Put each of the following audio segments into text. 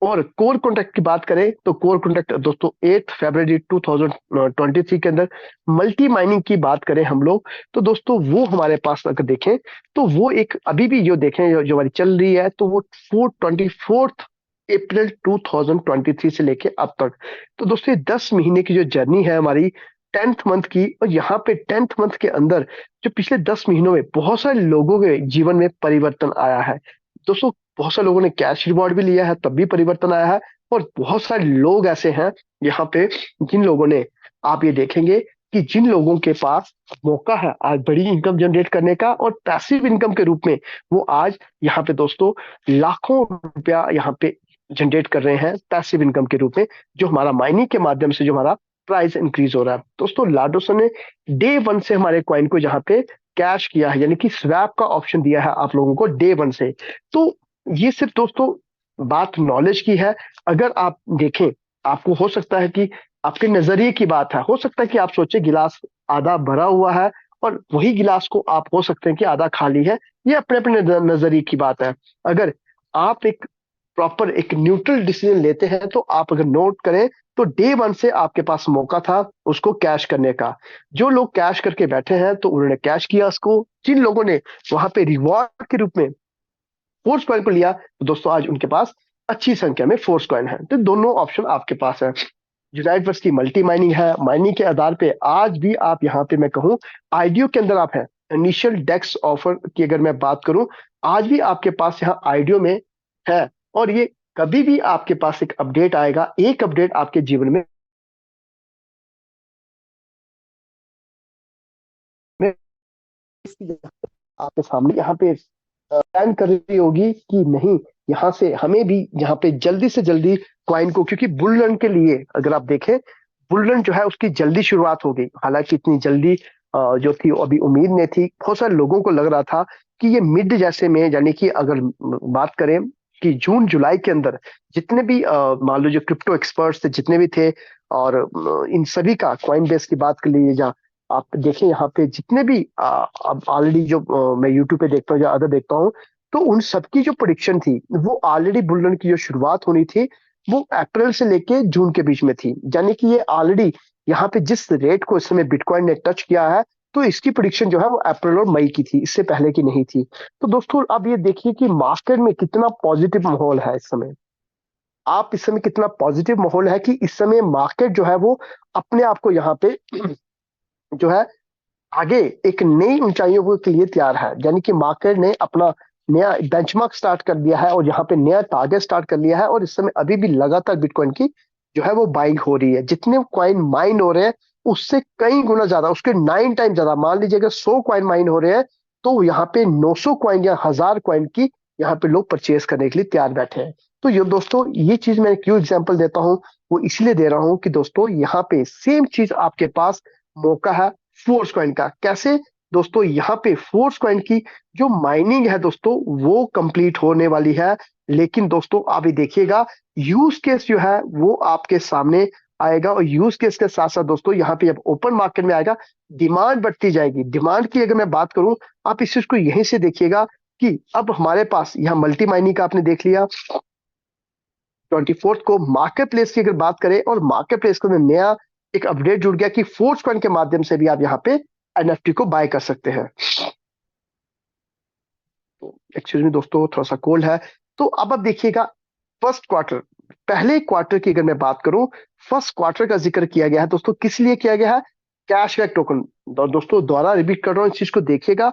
और core contract की बात करें तो कोर कॉन्ट्रैक्ट दोस्तों 8 फरवरी 2023 के अंदर मल्टी माइनिंग की बात करें हम लोग, तो दोस्तों वो हमारे पास अगर देखें तो वो एक अभी भी जो देखें जो हमारी चल रही है, तो वो 4 अप्रैल 2023 से लेके अब तक, तो दोस्तों ये 10 महीने की जो जर्नी है हमारी 10th मंथ की, और यहाँ पे 10th मंथ के अंदर जो पिछले 10 महीनों में बहुत सारे लोगों के जीवन में परिवर्तन आया है दोस्तों। बहुत सारे लोगों ने कैश रिवॉर्ड भी लिया है, तब भी परिवर्तन आया है। और बहुत सारे लोग ऐसे हैं यहाँ पे जिन लोगों ने, आप ये देखेंगे कि जिन लोगों के पास मौका है आज बड़ी इनकम जनरेट करने का और पैसिव इनकम के रूप में, वो आज यहाँ पे दोस्तों लाखों रुपया यहाँ पे जनरेट कर रहे हैं पैसिव इनकम के रूप में, जो हमारा माइनिंग के माध्यम से जो हमारा प्राइस इंक्रीज हो रहा है दोस्तों। लाडोसो ने डे 1 से हमारे कॉइन को यहाँ पे कैश किया है, यानी कि स्वैप का ऑप्शन दिया है आप लोगों को डे 1 से। तो ये सिर्फ दोस्तों बात नॉलेज की है। अगर आप देखें, आपको हो सकता है कि आपके नजरिए की बात है, हो सकता है कि आप सोचे गिलास आधा भरा हुआ है, और वही गिलास को आप हो सकते हैं कि आधा खाली है। ये अपने अपने नजरिए की बात है। अगर आप एक प्रॉपर एक न्यूट्रल डिसीजन लेते हैं, तो आप अगर नोट करें तो डे 1 से आपके पास मौका था उसको कैश करने का। जो लोग कैश करके बैठे हैं तो उन्होंने कैश किया उसको। जिन लोगों ने वहां पे रिवॉर्ड के रूप में फोर्स कॉइन को लिया, तो दोस्तों आज उनके पास अच्छी संख्या में फोर्स कॉइन है। तो दोनों ऑप्शन आपके पास है। यूनाइट वर्स की मल्टी माइनिंग है, माइनिंग के आधार पे आज भी आप यहाँ पे मैं कहूँ आईडीओ के अंदर आप हैं। इनिशियल डेक्स ऑफर की अगर मैं बात करूं, आज भी आपके पास यहाँ आईडीओ में है। और ये कभी भी आपके पास एक अपडेट आएगा, एक अपडेट आपके जीवन में आपके सामने यहाँ पे प्लान कर रही होगी कि नहीं, यहाँ से हमें भी यहाँ पे जल्दी से जल्दी क्वाइन को, क्योंकि बुल रन के लिए अगर आप देखें, बुल रन जो है उसकी जल्दी शुरुआत हो गई। हालांकि इतनी जल्दी जो थी वो अभी उम्मीद नहीं थी। बहुत सारे लोगों को लग रहा था कि ये मिड जैसे में, यानी कि अगर बात करें कि जून जुलाई के अंदर जितने भी मान लो जो क्रिप्टो एक्सपर्ट्स थे जितने भी थे, और इन सभी का क्वाइन बेस की बात कर लीजिए, जहाँ आप देखें यहाँ पे जितने भी अब ऑलरेडी जो मैं यूट्यूब पे देखता हूँ या अदर देखता हूँ, तो उन सबकी जो प्रोडिक्शन थी वो ऑलरेडी बुल रन की जो शुरुआत होनी थी वो अप्रैल से लेके जून के बीच में थी। यानी कि ये ऑलरेडी यहाँ पे जिस रेट को इस समय बिटकॉइन ने टच किया है, तो इसकी प्रोडिक्शन जो है वो अप्रैल और मई की थी, इससे पहले की नहीं थी। तो दोस्तों अब ये देखिए कि मार्केट में कितना पॉजिटिव माहौल है इस समय। आप इस समय कितना पॉजिटिव माहौल है कि इस समय मार्केट जो है वो अपने आप को यहाँ पे जो है आगे एक नई ऊंचाइयों के लिए तैयार है। यानी कि मार्केट ने अपना नया बेंचमार्क स्टार्ट कर दिया है और यहाँ पे नया टारगेट स्टार्ट कर लिया है, और इस समय अभी भी लगातार बिटकॉइन की जो है वो बाइंग हो रही है। जितने कॉइन माइन हो रहे हैं उससे कई गुना ज्यादा, उसके 9 टाइम ज्यादा। मान लीजिए अगर 100 कॉइन माइन हो रहे हैं, तो यहाँ पे 900 कॉइन या 1000 कॉइन की यहाँ पे लोग परचेज करने के लिए तैयार बैठे हैं। तो ये दोस्तों ये चीज मैं क्यों एग्जाम्पल देता हूँ, वो इसलिए दे रहा हूँ कि दोस्तों यहाँ पे सेम चीज आपके पास मौका है फोर्स कॉइन का। कैसे दोस्तों, यहाँ पे फोर्स कॉइन की जो माइनिंग है दोस्तों वो कंप्लीट होने वाली है। लेकिन दोस्तों आप ये देखिएगा यूज केस जो है वो आपके सामने आएगा, और यूज केस के साथ साथ दोस्तों यहाँ पे जब ओपन मार्केट में आएगा डिमांड बढ़ती जाएगी। डिमांड की अगर मैं बात करूं, आप इस चीज को यहीं से देखिएगा कि अब हमारे पास यहाँ मल्टी माइनिंग का आपने देख लिया 24 को। मार्केट प्लेस की अगर बात करें, और मार्केट प्लेस का नया एक अपडेट जुड़ गया कि फोर्स कॉइन के माध्यम से भी आप यहाँ पे एनएफटी को बाय कर सकते हैं। तो एक्चुअली में दोस्तों थोड़ा सा कोल्ड है। तो अब आप देखिएगा फर्स्ट क्वार्टर, पहले क्वार्टर की अगर मैं बात करूं, फर्स्ट क्वार्टर का जिक्र किया गया है दोस्तों। किस लिए किया गया है? Cashback token. दोस्तों दोबारा रिपीट कर रहा हूं, इस चीज को देखिएगा।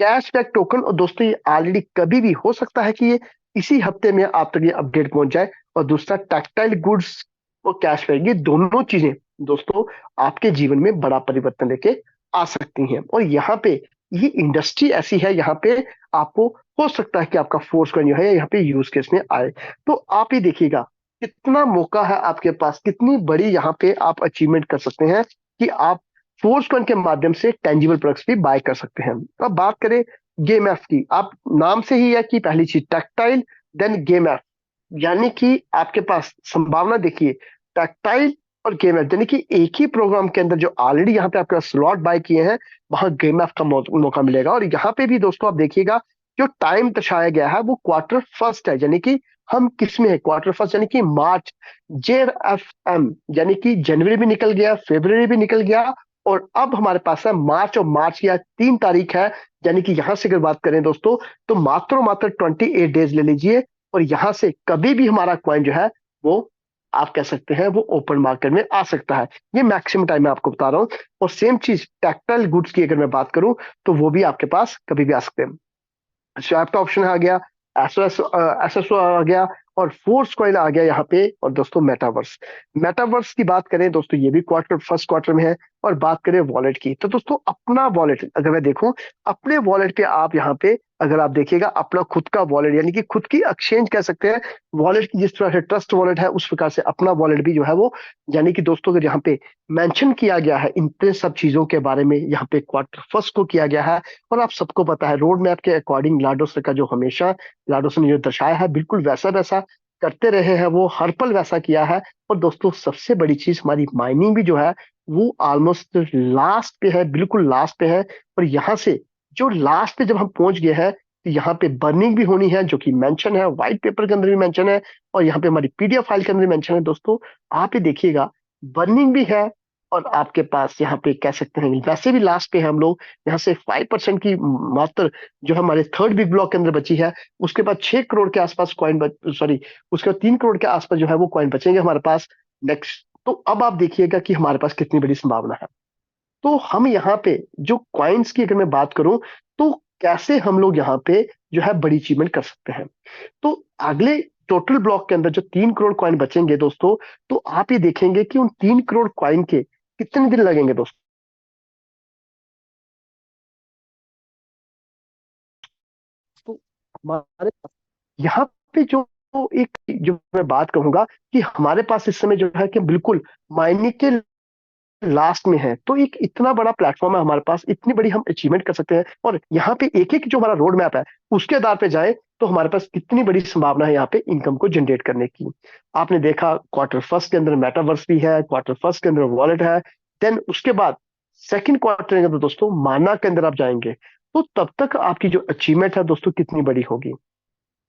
कैशबैक टोकन, और दोस्तों ये ऑलरेडी कभी भी हो सकता है कि ये इसी हफ्ते में आप तक ये अपडेट पहुंच जाए। और दूसरा टैक्टाइल गुड्स और कैशबैक, ये दोनों चीजें दोस्तों आपके जीवन में बड़ा परिवर्तन लेके आ सकती हैं। और यहाँ पे ये इंडस्ट्री ऐसी है, यहाँ पे आपको हो सकता है कि आपका फोर्स कॉइन जो है यहाँ पे यूज केस में आए। तो आप ही देखिएगा कितना मौका है आपके पास, कितनी बड़ी यहाँ पे आप अचीवमेंट कर सकते हैं कि आप फोर्स कॉइन के माध्यम से टेंजिबल प्रोडक्ट्स भी बाय कर सकते हैं। अब बात करें गेम एफ की, आप नाम से ही है कि पहली चीज टैक्टाइल देन गेम एफ, यानी कि आपके पास संभावना देखिए टैक्टाइल और गेम एफ, यानी कि एक ही प्रोग्राम के अंदर जो ऑलरेडी यहाँ पे आपका स्लॉट बाय किए हैं वहां गेम एफ का मौका मिलेगा। और यहाँ पे भी दोस्तों आप देखिएगा जो टाइम दर्शाया गया है वो क्वार्टर फर्स्ट है, यानी कि हम किस में है, क्वार्टर फर्स्ट यानी कि मार्च, JFM, यानी कि जनवरी भी निकल गया, फरवरी भी निकल गया, और अब हमारे पास है मार्च, और मार्च की आज 3 तारीख है। यानी कि यहां से अगर बात करें दोस्तों, तो मात्र 28 डेज ले लीजिए, और यहां से कभी भी हमारा क्वाइन जो है वो, आप कह सकते हैं वो ओपन मार्केट में आ सकता है। ये मैक्सिमम टाइम मैं आपको बता रहा हूँ। और सेम चीज टैक्टाइल गुड्स की अगर मैं बात करूं, तो वो भी आपके पास कभी भी आ सकते हैं। स्वैप का ऑप्शन आ गया, एसएसओ आ गया, और फोर्स कॉइल आ गया यहाँ पे। और दोस्तों मेटावर्स, मेटावर्स की बात करें दोस्तों, ये भी फर्स्ट क्वार्टर में है। और बात करें वॉलेट की, तो दोस्तों अपना वॉलेट अगर मैं देखूं, अपने वॉलेट पे आप यहाँ पे अगर आप देखिएगा, अपना खुद का वॉलेट यानी कि खुद की एक्सचेंज कह सकते हैं, वॉलेट की जिस तरह से ट्रस्ट वॉलेट है, उस प्रकार से अपना वॉलेट भी जो है वो, यानी कि दोस्तों अगर यहाँ पे मेंशन किया गया है इन सब चीजों के बारे में, यहाँ पे क्वार्टर फर्स्ट को किया गया है। और आप सबको पता है रोड मैप के अकॉर्डिंग लाडोस का जो हमेशा लाडोस ने जो दर्शाया है, बिल्कुल वैसा वैसा करते रहे हैं, वो हर पल वैसा किया है। और दोस्तों सबसे बड़ी चीज, हमारी माइनिंग भी जो है वो ऑलमोस्ट लास्ट पे है, बिल्कुल लास्ट पे है। और यहाँ से जो लास्ट पे जब हम पहुंच गए हैं, तो यहाँ पे बर्निंग भी होनी है, जो कि मेंशन है व्हाइट पेपर के अंदर भी मेंशन है, और यहाँ पे हमारी PDF फाइल के अंदर भी मेंशन है। दोस्तों आप ये देखिएगा, बर्निंग भी है, और आपके पास यहाँ पे कह सकते हैं वैसे भी लास्ट पे है हम लोग। यहाँ से 5% की मात्र जो हमारे थर्ड बिग ब्लॉक के अंदर बची है, उसके बाद 6 करोड़ के आसपास कॉइन सॉरी, उसके बाद 3 करोड़ के आसपास जो है वो कॉइन बचेंगे हमारे पास नेक्स्ट। तो अब आप देखिएगा कि हमारे पास कितनी बड़ी संभावना है। तो हम यहाँ पे जो कॉइन्स की अगर मैं बात करूं, तो कैसे हम लोग यहाँ पे जो है बड़ी अचीवमेंट कर सकते हैं। तो अगले टोटल ब्लॉक के अंदर जो 3 करोड़ कॉइन बचेंगे दोस्तों, तो आप ये देखेंगे कि उन 3 करोड़ कॉइन के कितने दिन लगेंगे दोस्तों। हमारे यहाँ पे जो एक जो मैं बात कहूंगा, कि हमारे पास इस समय जो है कि बिल्कुल मायने के लास्ट में है, तो एक इतना बड़ा प्लेटफॉर्म है हमारे पास, इतनी बड़ी हम अचीवमेंट कर सकते हैं। और यहाँ पे एक एक जो हमारा रोड मैप है, उसके आधार पे जाए, तो हमारे पास कितनी बड़ी संभावना है यहाँ पे इनकम को जनरेट करने की। आपने देखा क्वार्टर फर्स्ट के अंदर मेटावर्स भी है, क्वार्टर फर्स्ट के अंदर वॉलेट है, देन उसके बाद सेकंड क्वार्टर के अंदर दोस्तों माना के अंदर आप जाएंगे, तो तब तक आपकी जो अचीवमेंट है दोस्तों कितनी बड़ी होगी।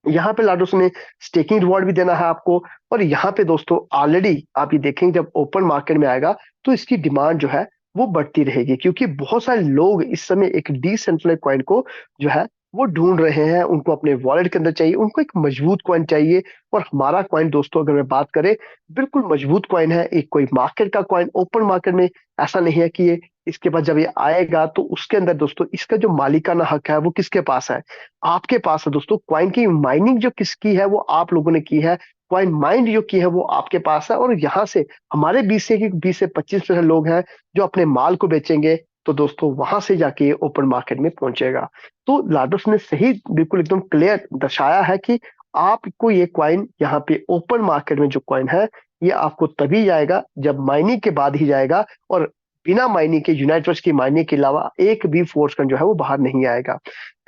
यहाँ पे लाडोस ने स्टेकिंग रिवॉर्ड भी देना है आपको। और यहाँ पे दोस्तों ऑलरेडी आप ये देखेंगे, जब ओपन मार्केट में आएगा, तो इसकी डिमांड जो है वो बढ़ती रहेगी, क्योंकि बहुत सारे लोग इस समय एक डिसेंट्रलाइज्ड कॉइन को जो है वो ढूंढ रहे हैं, उनको अपने वॉलेट के अंदर चाहिए, उनको एक मजबूत कॉइन चाहिए। और हमारा कॉइन दोस्तों अगर मैं बात करें, बिल्कुल मजबूत कॉइन है, एक कोई मार्केट का कॉइन, ओपन मार्केट में ऐसा नहीं है कि ये इसके बाद जब ये आएगा, तो उसके अंदर दोस्तों इसका जो मालिकाना हक है वो किसके पास है, आपके पास है दोस्तों। क्वाइन की माइनिंग जो किसकी है, वो आप लोगों ने की है, क्वाइन माइंड जो की है वो आपके पास है। और यहाँ से हमारे 20 से 25% लोग हैं जो अपने माल को बेचेंगे, तो दोस्तों वहां से जाके ओपन मार्केट में पहुंचेगा। तो लाडोस ने सही बिल्कुल एकदम क्लियर दर्शाया है कि आपको ये क्वाइन यहाँ पे ओपन मार्केट में जो क्वाइन है, ये आपको तभी जाएगा जब माइनिंग के बाद ही जाएगा। और बिना माइनिंग के, यूनाइट की माइनिंग के अलावा एक भी फोर्स का जो है वो बाहर नहीं आएगा।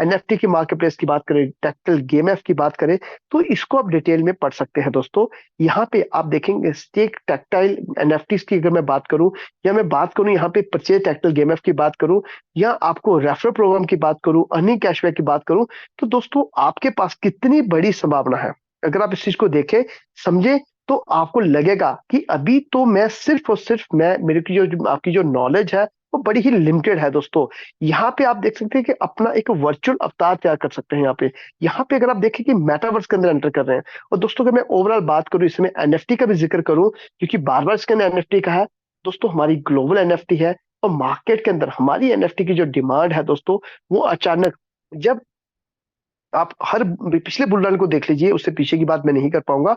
NFT की मार्केट प्लेस की बात करें, टैक्टल गेम एफ की बात करें, तो इसको आप डिटेल में पढ़ सकते हैं दोस्तों। यहाँ पे आप देखेंगे स्टेक टैक्टाइल NFTs की अगर मैं बात करूं, या मैं बात करूं यहाँ पे परचेज टैक्टल गेम एफ की बात करूं, या आपको रेफरल प्रोग्राम की बात करूं, अर्निंग कैशबैक की बात करूं, तो दोस्तों आपके पास कितनी बड़ी संभावना है। अगर आप इस चीज को देखें, समझे, तो आपको लगेगा कि अभी तो मैं सिर्फ और सिर्फ मैं मेरे की जो आपकी जो नॉलेज है वो बड़ी ही लिमिटेड है दोस्तों। यहाँ पे आप देख सकते हैं कि अपना एक वर्चुअल अवतार तैयार कर सकते हैं। यहाँ पे अगर आप देखें कि मेटावर्स के अंदर एंटर कर रहे हैं। और दोस्तों अगर मैं ओवरऑल बात करूं, इसमें NFT का भी जिक्र करूं, क्योंकि बार बार इसके अंदर NFT का है दोस्तों, हमारी ग्लोबल NFT है। और मार्केट के अंदर हमारी NFT की जो डिमांड है दोस्तों, वो अचानक, जब आप हर पिछले बुल रन को देख लीजिए, उससे पीछे की बात मैं नहीं कर पाऊंगा,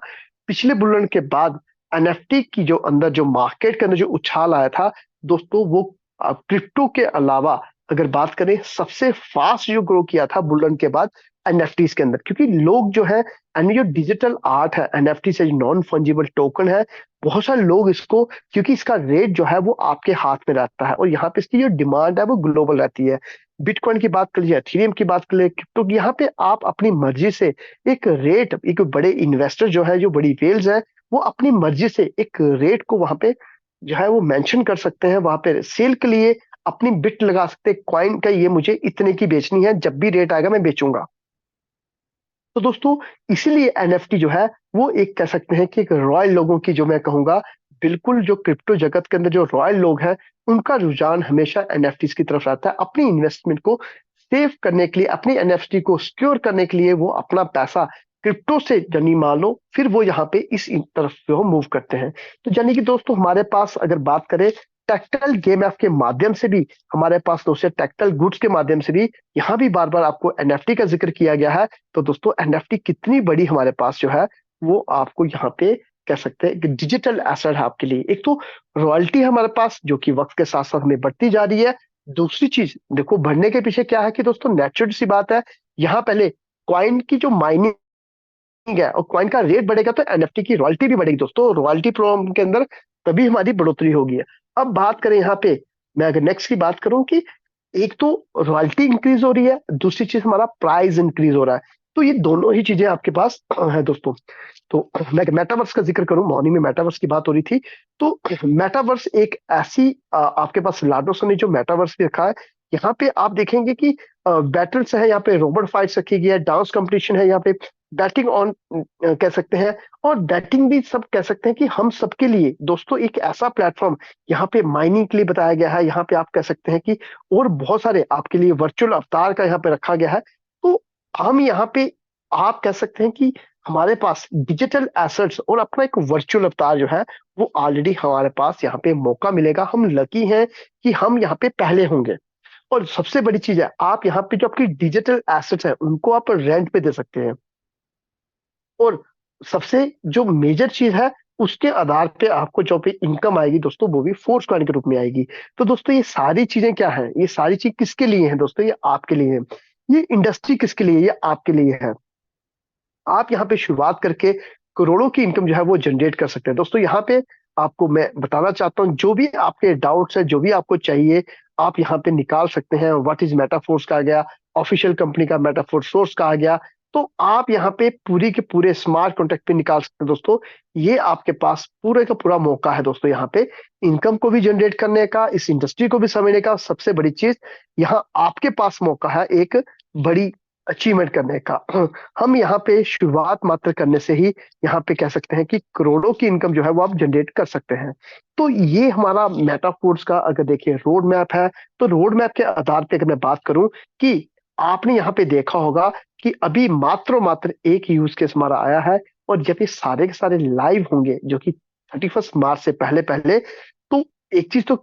पिछले बुल रन के बाद NFT की जो अंदर जो मार्केट के अंदर जो उछाल आया था दोस्तों, वो क्रिप्टो के अलावा अगर बात करें, सबसे फास्ट जो ग्रो किया था बुल रन के बाद NFTs के अंदर, क्योंकि लोग जो है, यानी जो डिजिटल आर्ट है, NFT से नॉन फंजिबल टोकन है, बहुत सारे लोग इसको, क्योंकि इसका रेट जो है वो आपके हाथ में रहता है, और यहाँ पे इसकी जो डिमांड है वो ग्लोबल रहती है। बिटकॉइन की बात कर लीजिए, एथेरियम की बात कर लीजिए, क्रिप्टो की, यहाँ पे आप अपनी मर्जी से एक रेट, एक बड़े इन्वेस्टर जो है, जो बड़ी वेल्स है, वो अपनी मर्जी से एक रेट को वहां पे जो है वो मेंशन कर सकते हैं, वहां पे सेल के लिए अपनी बिट लगा सकते हैं, क्वाइन का ये मुझे इतने की बेचनी है, जब भी रेट आएगा मैं बेचूंगा। तो दोस्तों इसीलिए एनएफटी जो है वो एक कह सकते हैं कि एक रॉयल लोगों की, जो मैं कहूंगा बिल्कुल, जो क्रिप्टो जगत के अंदर जो रॉयल लोग हैं उनका रुझान हमेशा एनएफटीज की तरफ रहता है। अपनी इन्वेस्टमेंट को सेव करने के लिए, अपनी एनएफटी को सिक्योर करने के लिए वो अपना पैसा क्रिप्टो से जानी मान लो, फिर वो यहाँ पे इस तरफ से वो मूव करते हैं। तो जानी कि दोस्तों हमारे पास अगर बात करें टैक्टाइल गेम ऐप के माध्यम से भी, हमारे पास दोस्तों टैक्टाइल गुड्स के माध्यम से भी यहाँ भी बार बार आपको एनएफटी का जिक्र किया गया है। तो दोस्तों एनएफटी कितनी बड़ी हमारे पास जो है वो आपको यहाँ पे कह सकते हैं कि डिजिटल एसेट है आपके लिए। एक तो रॉयल्टी है हमारे पास जो कि वक्त के साथ साथ हमें बढ़ती जा रही है। दूसरी चीज देखो बढ़ने के पीछे क्या है कि दोस्तों नेचुरल सी बात है, यहाँ पहले कॉइन की जो माइनिंग है और कॉइन का रेट बढ़ेगा तो एनएफटी की रॉयल्टी भी बढ़ेगी दोस्तों। रॉयल्टी प्रोग्राम के अंदर तभी हमारी बढ़ोतरी होगी। अब बात करें यहाँ पे, मैं अगर नेक्स्ट की बात करूं कि एक तो रॉयल्टी इंक्रीज हो रही है, दूसरी चीज हमारा प्राइस इंक्रीज हो रहा है। तो ये दोनों ही चीजें आपके पास है दोस्तों। तो मैं मेटावर्स का जिक्र करूं, मॉर्निंग में मेटावर्स की बात हो रही थी। तो मेटावर्स एक ऐसी आपके पास लाडोस ने जो मेटावर्स भी रखा है, यहाँ पे आप देखेंगे कि बैटल्स है, यहाँ पे रोबोट फाइट्स रखी गई है, डांस कंपटीशन है, यहाँ पे बैटिंग ऑन कह सकते हैं। और बैटिंग भी सब कह सकते हैं कि हम सबके लिए दोस्तों एक ऐसा प्लेटफॉर्म यहाँ पे माइनिंग के लिए बताया गया है। यहाँ पे आप कह सकते हैं कि और बहुत सारे आपके लिए वर्चुअल अवतार का यहाँ पे रखा गया है। तो हम यहाँ पे आप कह सकते हैं कि हमारे पास डिजिटल एसेट्स और अपना एक वर्चुअल अवतार जो है वो ऑलरेडी हमारे पास यहाँ पे मौका मिलेगा। हम लकी हैं कि हम यहाँ पे पहले होंगे। और सबसे बड़ी चीज है, आप यहाँ पे जो आपकी डिजिटल एसेट्स है उनको आप रेंट पे दे सकते हैं। और सबसे जो मेजर चीज है, उसके आधार पे आपको जो भी इनकम आएगी दोस्तों वो भी फोर्स कॉइन के रूप में आएगी। तो दोस्तों ये सारी चीजें क्या है, ये सारी चीज किसके लिए है दोस्तों, ये आपके लिए है। ये इंडस्ट्री किसके लिए, ये आपके लिए है। आप यहाँ पे शुरुआत करके करोड़ों की इनकम जो है वो जनरेट कर सकते हैं दोस्तों। यहाँ पे आपको मैं बताना चाहता हूँ, जो भी आपके डाउट्स है, जो भी आपको चाहिए, आप यहाँ पे निकाल सकते हैं। व्हाट इज मेटाफोर्स कहा गया, ऑफिशियल कंपनी का मेटाफोर सोर्स कहा गया। तो आप यहाँ पे पूरी के पूरे स्मार्ट कॉन्ट्रैक्ट पे निकाल सकते हैं दोस्तों। ये आपके पास पूरे का पूरा मौका है दोस्तों, यहाँ पे इनकम को भी जनरेट करने का, इस इंडस्ट्री को भी समझने का। सबसे बड़ी चीज यहाँ आपके पास मौका है एक बड़ी अचीवमेंट करने का। हम यहाँ पे शुरुआत मात्र करने से ही यहाँ पे कह सकते हैं कि करोड़ों की इनकम जो है वो आप जनरेट कर सकते हैं। तो ये हमारा मेटाफोर्स का अगर देखिए रोड मैप है। तो रोड मैप के आधार पे अगर मैं बात करूं कि आपने यहाँ पे देखा होगा कि अभी मात्र एक यूज केस हमारा आया है। और जब ये सारे के सारे लाइव होंगे जो कि 31 मार्च से पहले पहले, तो एक चीज तो